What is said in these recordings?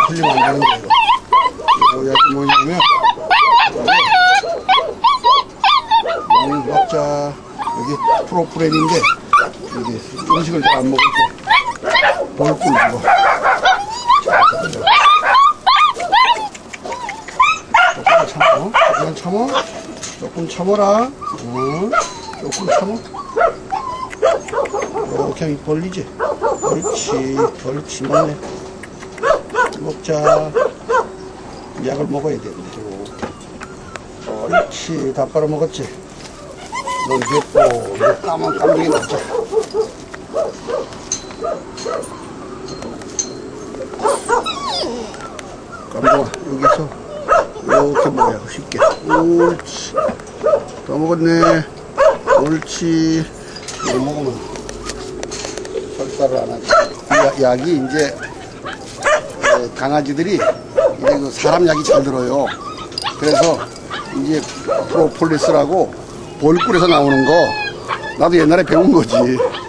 틀리면 안 되는데, 이거 약이 뭐냐면, 먹자. 여기 프로프렌인데, 이게 음식을 잘 안 먹을 때, 볼꿀 이거. 조금 참어. 조금 참어라. 조금 참어. 이렇게 벌리지. 옳지, 맞네. 먹자. 약을 먹어야 되는데. 옳지, 다 빨아 먹었지. 넌 됐고, 이제 까만 깜둥이 먹자. 깜둥아, 여기서 이렇게 먹어요, 쉽게. 옳지. 더 먹었네. 옳지. 이거 먹으면 설사를 안 하지. 약이 이제 강아지들이 이제 그 사람 약이 잘 들어요. 그래서 이제 프로폴리스라고 볼꿀에서 나오는 거 나도 옛날에 배운 거지.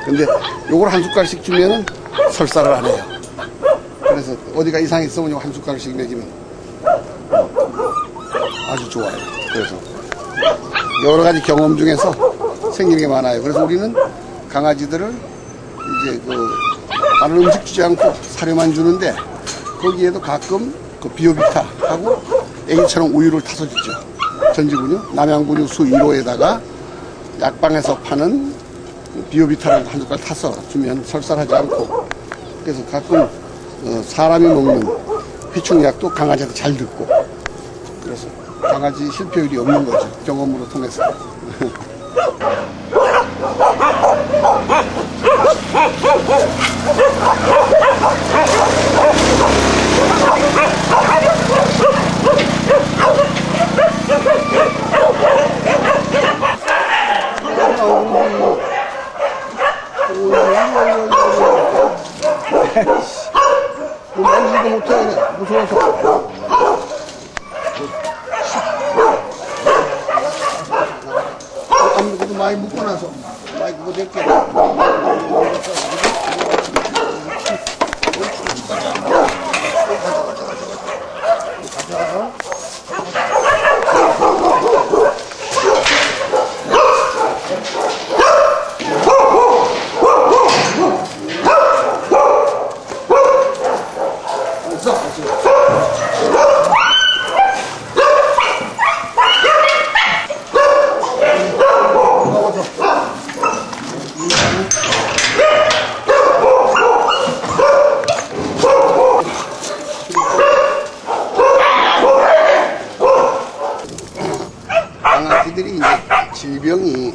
근데 요걸 한 숟갈씩 주면은 설사를 안 해요. 그래서 어디가 이상했어 보면 한 숟갈씩 먹이면 아주 좋아요. 그래서 여러 가지 경험 중에서 생기는 게 많아요. 그래서 우리는 강아지들을 이제 다른 음식 주지 않고 사료만 주는데 거기에도 가끔 그 비오비타하고 애기처럼 우유를 타서 주죠. 전지근육, 남양근육 수 1호에다가 약방에서 파는 비오비타를 한 숟갈 타서 주면 설사하지 않고, 그래서 가끔 사람이 먹는 회충약도 강아지한테 잘 듣고, 그래서 강아지 실패율이 없는 거죠. 경험으로 통해서. 만지지도 못해, 무서워서. 아무것도 많이 묶어놔서, 많이 그거 될게. 강아지들이 이제 질병이,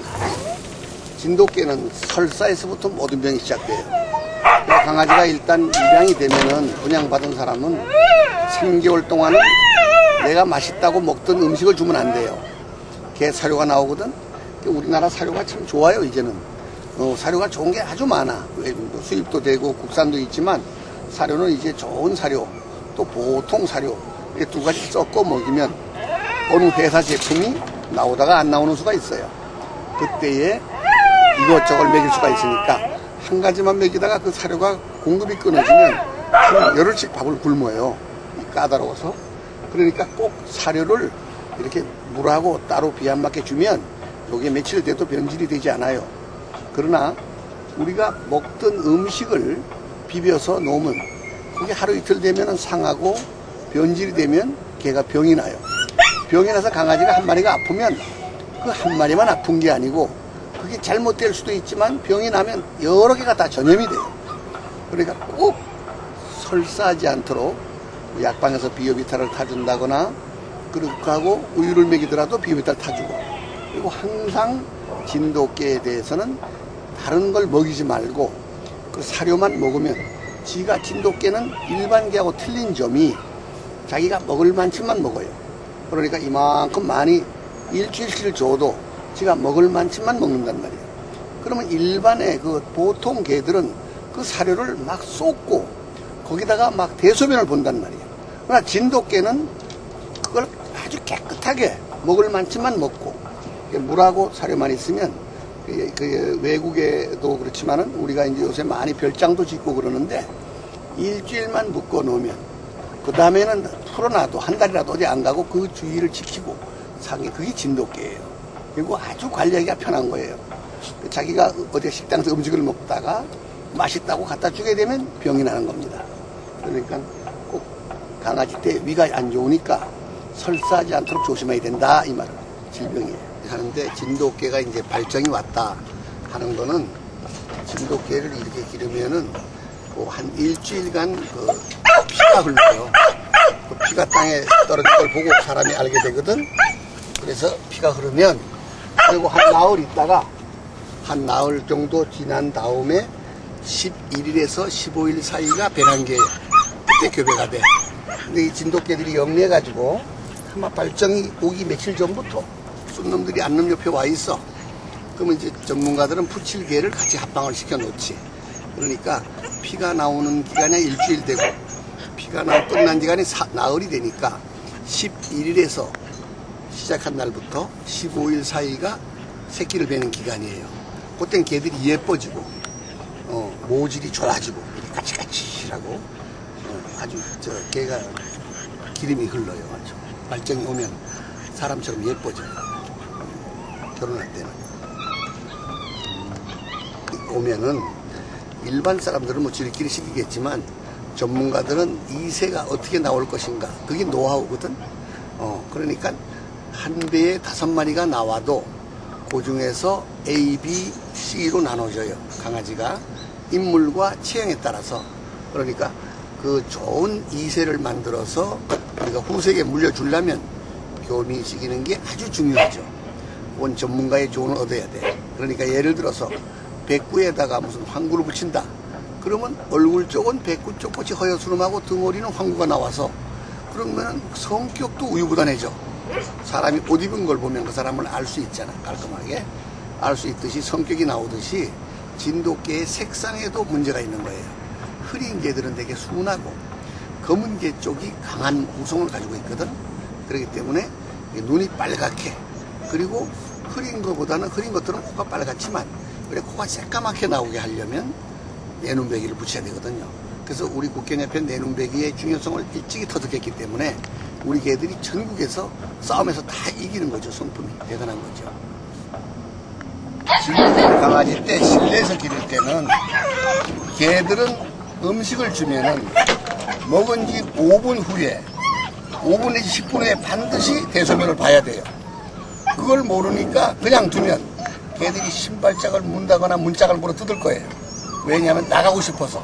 진돗개는 설사에서부터 모든 병이 시작돼요. 강아지가 일단 입양이 되면은 분양받은 사람은 3개월 동안은 내가 맛있다고 먹던 음식을 주면 안 돼요. 개 사료가 나오거든. 우리나라 사료가 참 좋아요. 이제는 사료가 좋은 게 아주 많아. 수입도 되고 국산도 있지만 사료는 이제 좋은 사료, 또 보통 사료, 이렇게 두 가지 섞어 먹이면 어느 회사 제품이 나오다가 안 나오는 수가 있어요. 그때에 이것저것 먹일 수가 있으니까 한 가지만 먹이다가 그 사료가 공급이 끊어지면 열흘씩 밥을 굶어요. 까다로워서. 그러니까 꼭 사료를 이렇게 물하고 따로 비 안 맞게 주면 요게 며칠 돼도 변질이 되지 않아요. 그러나 우리가 먹던 음식을 비벼서 놓으면 그게 하루 이틀 되면 상하고 변질이 되면 개가 병이 나요. 병이 나서 강아지가 한 마리가 아프면 그 한 마리만 아픈 게 아니고 그게 잘못될 수도 있지만 병이 나면 여러 개가 다 전염이 돼요. 그러니까 꼭 설사하지 않도록 약방에서 비오비타를 타준다거나 그렇게 하고 우유를 먹이더라도 비오비타를 타주고, 그리고 항상 진돗개에 대해서는 다른 걸 먹이지 말고 그 사료만 먹으면, 지가 진돗개는 일반 개하고 틀린 점이 자기가 먹을 만큼만 먹어요. 그러니까 이만큼 많이 일주일씩 줘도 지가 먹을 만큼만 먹는단 말이에요. 그러면 일반의 그 보통 개들은 그 사료를 막 쏟고 거기다가 막 대소변을 본단 말이에요. 그러나 진돗개는 그걸 아주 깨끗하게 먹을 만큼만 먹고 물하고 사료만 있으면 외국에도 그렇지만은 우리가 이제 요새 많이 별장도 짓고 그러는데 일주일만 묶어 놓으면 그 다음에는 풀어놔도 한 달이라도 어디 안 가고 그 주위를 지키고 사는 그게 진돗개예요. 그리고 아주 관리하기가 편한 거예요. 자기가 어디 식당에서 음식을 먹다가 맛있다고 갖다 주게 되면 병이 나는 겁니다. 그러니까 꼭 강아지 때 위가 안 좋으니까 설사하지 않도록 조심해야 된다 이 말은 질병이에요. 하는데 진돗개가 이제 발정이 왔다 하는 거는 진돗개를 이렇게 기르면은 한 일주일간 그 피가 흘러요. 그 피가 땅에 떨어진 걸 보고 사람이 알게 되거든. 그래서 피가 흐르면 그리고 한 나흘 있다가 한 나흘 정도 지난 다음에 11일에서 15일 사이가 배란계 그때 교배가 돼. 근데 이 진돗개들이 영리해가지고 아마 발정이 오기 며칠 전부터 쏜 놈들이 안놈 옆에 와 있어. 그러면 이제 전문가들은 푸칠개를 같이 합방을 시켜 놓지. 그러니까 피가 나오는 기간이 일주일 되고 피가 끝난 기간이 나흘이 되니까 11일에서 시작한 날부터 15일 사이가 새끼를 베는 기간이에요. 그땐 개들이 예뻐지고 모질이 좋아지고 까칠까칠하고 아주 개가 기름이 흘러요. 아주 발정이 오면 사람처럼 예뻐져요. 결혼할 때는 오면은 일반 사람들은 뭐 지들끼리 시키겠지만 전문가들은 이 새가 어떻게 나올 것인가 그게 노하우거든. 그러니까 한 배에 5마리가 나와도 그 중에서 A, B, C로 나눠져요. 강아지가 인물과 체형에 따라서. 그러니까 그 좋은 이새를 만들어서 우리가 후세에게 물려주려면 교미시키는 게 아주 중요하죠. 그건 전문가의 조언을 얻어야 돼. 그러니까 예를 들어서 백구에다가 무슨 황구를 붙인다. 그러면 얼굴 쪽은 백구 쪽같이 허여스름하고 덩어리는 황구가 나와서 그러면 성격도 우유부단해져. 사람이 옷 입은 걸 보면 그 사람을 알 수 있잖아. 깔끔하게 알 수 있듯이 성격이 나오듯이 진돗개의 색상에도 문제가 있는 거예요. 흐린 개들은 되게 순하고 검은 개 쪽이 강한 우성을 가지고 있거든. 그렇기 때문에 눈이 빨갛게 그리고 흐린 것들은 코가 빨갛지만 그래 코가 새까맣게 나오게 하려면 내눈배기를 붙여야 되거든요. 그래서 우리 국견협회 내눈배기의 중요성을 일찍이 터득했기 때문에 우리 개들이 전국에서 싸움에서 다 이기는 거죠. 성품이 대단한 거죠. 강아지 때 실내에서 기를 때는 개들은 음식을 주면은 먹은 지 5분 후에 5분 내지 10분 후에 반드시 대소변을 봐야 돼요. 그걸 모르니까 그냥 두면 개들이 신발짝을 문다거나 문짝을 물어 뜯을 거예요. 왜냐하면 나가고 싶어서.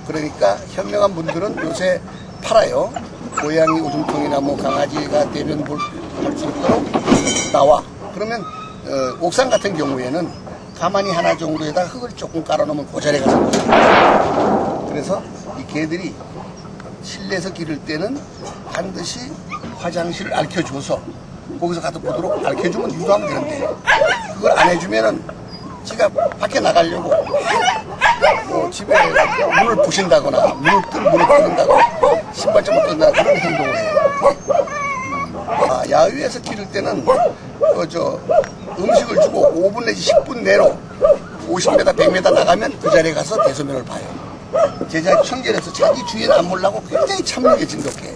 그러니까 현명한 분들은 요새 팔아요. 고양이 오줌통이나 뭐 강아지가 대변 할 수 있도록 나와. 그러면 옥상 같은 경우에는 가만히 하나 정도에다 흙을 조금 깔아놓으면 그 자리에 가서 먹어요. 그래서 이 개들이 실내에서 기를 때는 반드시 화장실을 앓혀줘서 거기서 가서 보도록 앓혀주면 유도하면 되는데 그걸 안 해주면은 지가 밖에 나가려고 뭐 집에 문을 부신다거나 문을 뜯는다거나 신발장을 뜯는다거나 그런 행동을 해요. 야외에서 기를 때는 음식을 주고 5분 내지 10분 내로 50m, 100m 나가면 그 자리에 가서 대소변을 봐요. 제자 청결해서 자기 주인 안 보려고 굉장히 참는 진돗개.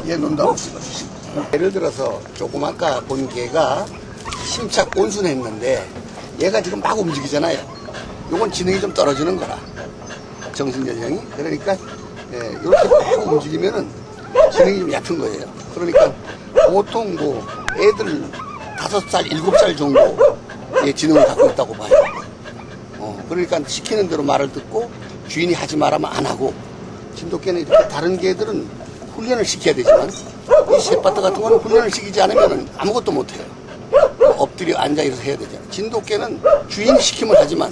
얘 논다고 찍어주시고. 예를 들어서 조금 아까 본 개가 심착 온순했는데 얘가 지금 막 움직이잖아요. 요건 지능이 좀 떨어지는 거라. 정신연령이. 그러니까 이렇게 막 움직이면은 지능이 좀 얕은 거예요. 그러니까 보통 뭐 애들 5살, 7살 정도의 지능을 갖고 있다고 봐요. 그러니까 시키는 대로 말을 듣고 주인이 하지 말하면 안 하고 진돗개는 이렇게 다른 개들은 훈련을 시켜야 되지만 이 셋바트 같은 거는 훈련을 시키지 않으면 아무것도 못해요. 엎드려 앉아 일어서 해야 되잖아요. 진돗개는 주인이 시키면 하지만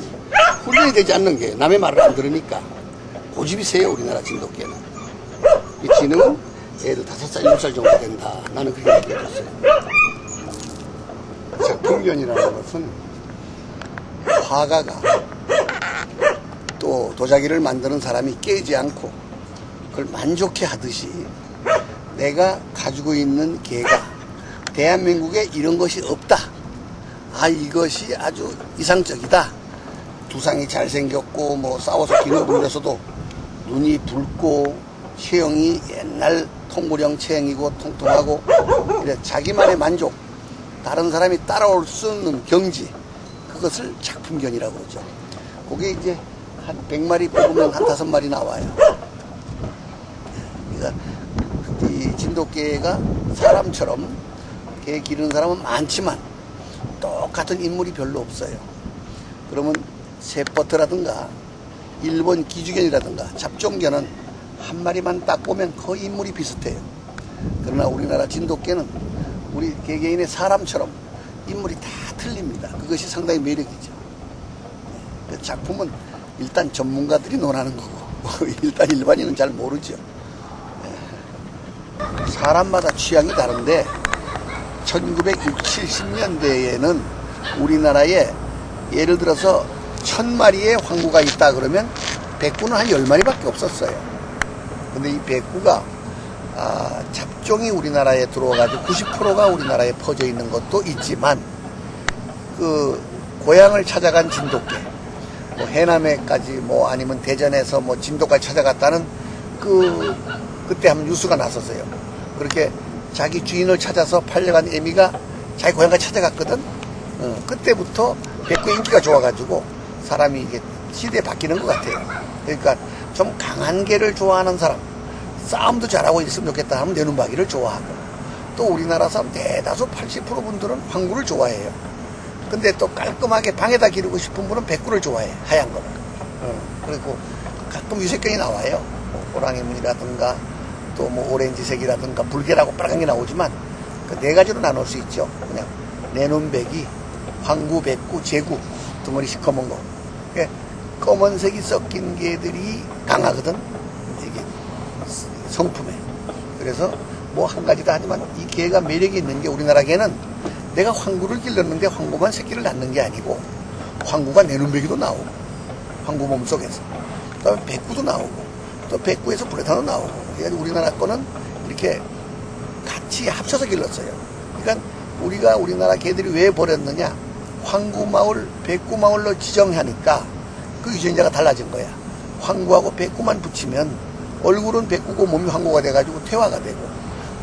훈련이 되지 않는 게 남의 말을 안 들으니까 고집이 세요. 우리나라 진돗개는. 이 지능은 애들 5살, 7살 정도 된다. 나는 그렇게 느껴졌어요. 작품견이라는 것은 화가가 또 도자기를 만드는 사람이 깨지 않고 그걸 만족해 하듯이 내가 가지고 있는 개가 대한민국에 이런 것이 없다. 아, 이것이 아주 이상적이다. 두상이 잘생겼고, 뭐, 싸워서 기어 물려서도 눈이 붉고, 체형이 옛날 통구령 체형이고, 통통하고, 이래 자기만의 만족, 다른 사람이 따라올 수 없는 경지, 그것을 작품견이라고 그러죠. 그게 이제 한 100마리 뽑으면 한 5마리 나와요. 그러니까 이 진돗개가 사람처럼 개 기르는 사람은 많지만 똑같은 인물이 별로 없어요. 그러면 세버트라든가 일본 기주견이라든가 잡종견은 한 마리만 딱 보면 거의 인물이 비슷해요. 그러나 우리나라 진돗개는 우리 개개인의 사람처럼 인물이 다 틀립니다. 그것이 상당히 매력이죠. 그 작품은 일단 전문가들이 논하는 거고 일단 일반인은 잘 모르죠. 사람마다 취향이 다른데 1960, 70년대에는 우리나라에 예를 들어서 1000마리의 황구가 있다 그러면 백구는 한 10마리밖에 없었어요. 근데 이 백구가 잡종이 우리나라에 들어와가지고 90%가 우리나라에 퍼져 있는 것도 있지만 그 고향을 찾아간 진돗개, 뭐 해남에까지 뭐 아니면 대전에서 뭐 진도까지 찾아갔다는 그때 한번 뉴스가 났었어요. 그렇게 자기 주인을 찾아서 팔려간 애미가 자기 고향까지 찾아갔거든. 그때부터 백구의 인기가 좋아가지고 사람이 이게 시대에 바뀌는 것 같아요. 그러니까 좀 강한 개를 좋아하는 사람, 싸움도 잘하고 있으면 좋겠다 하면 내눈박이를 좋아하고, 또 우리나라 사람 대다수 80% 분들은 황구를 좋아해요. 근데 또 깔끔하게 방에다 기르고 싶은 분은 백구를 좋아해, 하얀 거를. 그리고 가끔 유색견이 나와요. 뭐 호랑이 무늬라든가 또 뭐 오렌지색이라든가 불개라고 빨간 게 나오지만 그 네 가지로 나눌 수 있죠. 그냥 내눈배기, 황구, 백구, 제구, 덩어리 시커먼 거. 검은색이 섞인 개들이 강하거든, 이게 성품에. 그래서 뭐 한 가지다 하지만 이 개가 매력이 있는 게, 우리나라 개는 내가 황구를 길렀는데 황구만 새끼를 낳는 게 아니고 황구가 내눈배기도 나오고, 황구 몸속에서 그 다음에 백구도 나오고, 또 백구에서 브레타도 나오고. 그러니까 우리나라 거는 이렇게 같이 합쳐서 길렀어요. 그러니까 우리가 우리나라 개들이 왜 버렸느냐, 황구마을, 백구마을로 지정하니까 그 유전자가 달라진 거야. 황구하고 백구만 붙이면 얼굴은 백구고 몸이 황구가 돼가지고 퇴화가 되고,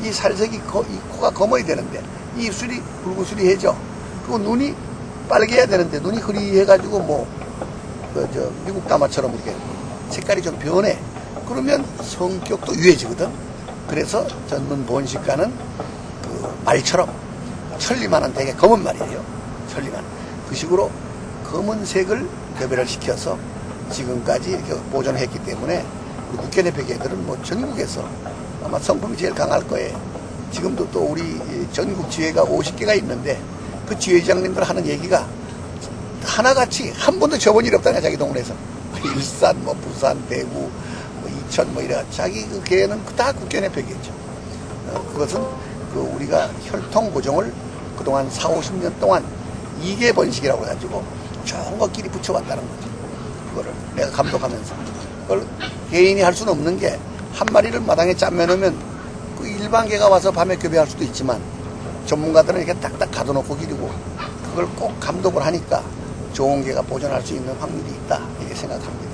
이 살색이 이 코가 검어야 되는데 이 입술이 붉은술이해져. 그리고 눈이 빨개야 되는데 눈이 흐리해가지고 뭐 미국 다마처럼 이렇게 색깔이 좀 변해. 그러면 성격도 유해지거든. 그래서 전문 번식가는 그 말처럼 천리만은 되게 검은 말이에요. 천리만. 그 식으로 검은색을 교배를 시켜서 지금까지 이렇게 보존했기 때문에 국견협회 개들은 뭐 전국에서 아마 성품이 제일 강할 거예요. 지금도 또 우리 전국 지회가 50개가 있는데 그 지회장님들 하는 얘기가 하나같이 한 번도 접은 일이 없다냐, 자기 동네에서. 일산, 뭐 부산, 대구, 뭐 이천, 뭐 이래. 자기 그 개는 다 국견협회겠죠. 그것은 그 우리가 혈통 고정을 그동안 4, 50년 동안 2개 번식이라고 해가지고 좋은 것끼리 붙여왔다는 거죠. 그거를 내가 감독하면서. 그걸 개인이 할 수는 없는 게, 한 마리를 마당에 짬매놓으면 그 일반 개가 와서 밤에 교배할 수도 있지만 전문가들은 이렇게 딱딱 가둬놓고 기르고, 그걸 꼭 감독을 하니까 좋은 개가 보존할 수 있는 확률이 있다, 이렇게 생각합니다.